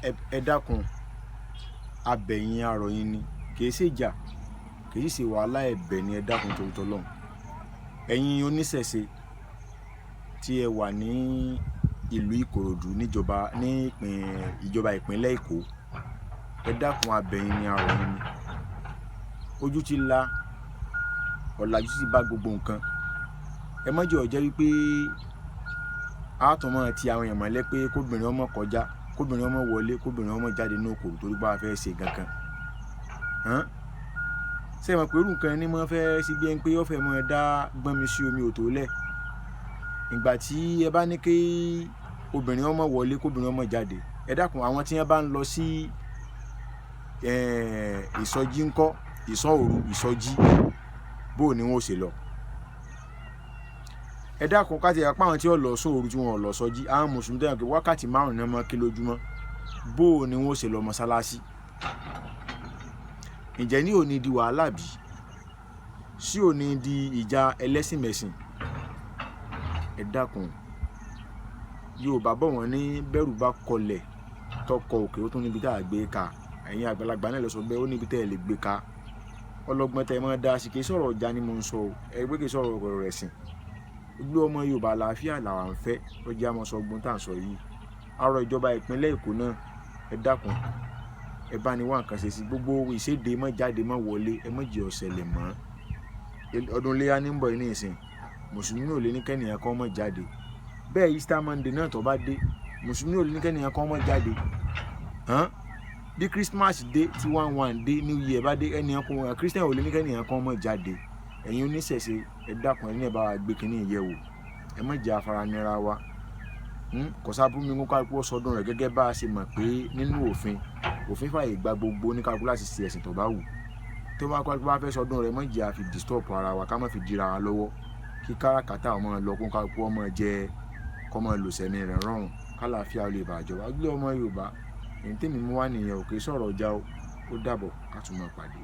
ẹ dákun abẹ̀yìn arọ̀yìn ni kìí ṣe ìjà kìí ṣe wàhálà, ẹ̀bẹ̀ ni ẹ dákun torí t'Ọlọ́run. Ẹ̀yin oníṣẹ̀ṣe tí ẹ wà ní ìlú Ìkòròdú ìjọba ìpínlẹ̀ Èkó, ẹ dákun abẹ̀yìn ni arọ̀yìn ni. Ojú ti la, ọ̀làjú ti bá gbogbo nǹkan. Ẹ má jẹ́ ó jẹ́ wípé a tún máa ti àwọn èèyàn mọ́lẹ̀ pé kóbìnrin ọmọ kọjá, kóbìnrin ọmọ wọlé, kóbìnrin ọmọ jáde ní Ìkòròdú torí bá a fẹ́ ṣe kankan. Ṣé ẹ mọ̀ pé irú nǹkan ẹni máa fẹ́ sí bí ẹni pé ó fẹ́ máa dá gbọ́n mi sí omi òtó lẹ̀. Ìgbà tí ẹ bá ní kí obìnrin ọmọ wọlé, kóbìnrin ọmọ jáde, ẹ dákun àwọn tí wọ́n bá ń lọ sí ìsọjí ńkọ́, ìsọ̀ òru, ìsọjí, bó ni wọ́n ó ṣe lọ. Ẹ dákun ká ti apá àwọn tí ó lọ sóòru tí wọ́n lọ sọjí, àwọn mùsùlùmí dẹ́yìn pé wákàtí 5 ní ọmọ kí lójúmọ́, bó ni wọ́n ó ṣe lọ mọ́sálásí. Ǹjẹ́ ní òní di wàhálà bí? Sí òní di ìjà ẹlẹ́sìnmẹ̀sìn? Ẹ dákun, Yorùbá bọ̀ wọ́n ní bẹ́rù bá kọlẹ̀ tọkọ òkè ó tún níbi tá a gbé ka. Ẹ̀yin àgbàlagbà náà lọ sọ bẹ́ẹ̀, ó níbi tẹ́ ẹ lè gbé ka. Ọlọ́gbọ́n tẹ́ ẹ máa dá sí, kì í sọ̀rọ̀ ọjà ni mo ń sọ o, ẹ gbé kì í sọ̀rọ̀ ọ̀rọ̀ ẹ̀sìn. Gbogbo ọmọ Yorùbá àlàáfíà làwa ń fẹ́, ó jẹ́ àmọ́ sọgbọ́n tá à ń sọ yìí. Arọ ìjọba ìpínlẹ̀ Èkó náà, ẹ dákun, ẹ bá ní wá nǹkan ṣe sí gbogbo ìséde mọ́ jáde mọ́ wọlé, ẹ má jẹ́ ó ṣẹlẹ̀ mọ́. Ọdún Iléyá ní ń bọ̀ ní ìsìn, mùsùlùmí ò lè ní kẹ́nìyàn kan mọ́ jáde. Bẹ́ẹ̀ Easter Monday náà tó bá dé, mùsùlùmí ò lè ní kẹ́nìyàn kan mọ́ jáde. Bí Christmas dé, tí 1/1 dé, New Year bá dé, ẹnìyàn kan Christian ò lè ní kẹ́nìyàn kan mọ́ jáde. Ẹ̀yin oníṣẹ̀ṣe, ẹ dákun, ẹ̀yin ẹ bá wa gbé kínní ìyẹ̀wò, ẹ má jẹ́ afaranira wa. Kò sábú mi kó kálukú sọdún rẹ̀ gẹ́gẹ́ bá a ṣe mọ̀ pé nínú òfin fàyè gba gbogbo oníkálukú láti ṣe ẹ̀sìn tó bá wù. Tó bá kálukú bá fẹ́ sọdún rẹ̀, má jẹ́ a fi disturb ara wa, ká má fi dira wa lọ́wọ́. Kí káràkátà ọmọ lọ kó kálukú ọmọ jẹ kọ́ mọ lò sẹ́mi rẹ̀ rọrùn, kálàáfíà ó lè bàjọba. Gbé ọmọ Yorùbá, èyí tèmi mú wá nìyẹn ò kì í sọ̀rọ̀ ọjà o. Ó dàbọ̀, ká tún máa pàdé.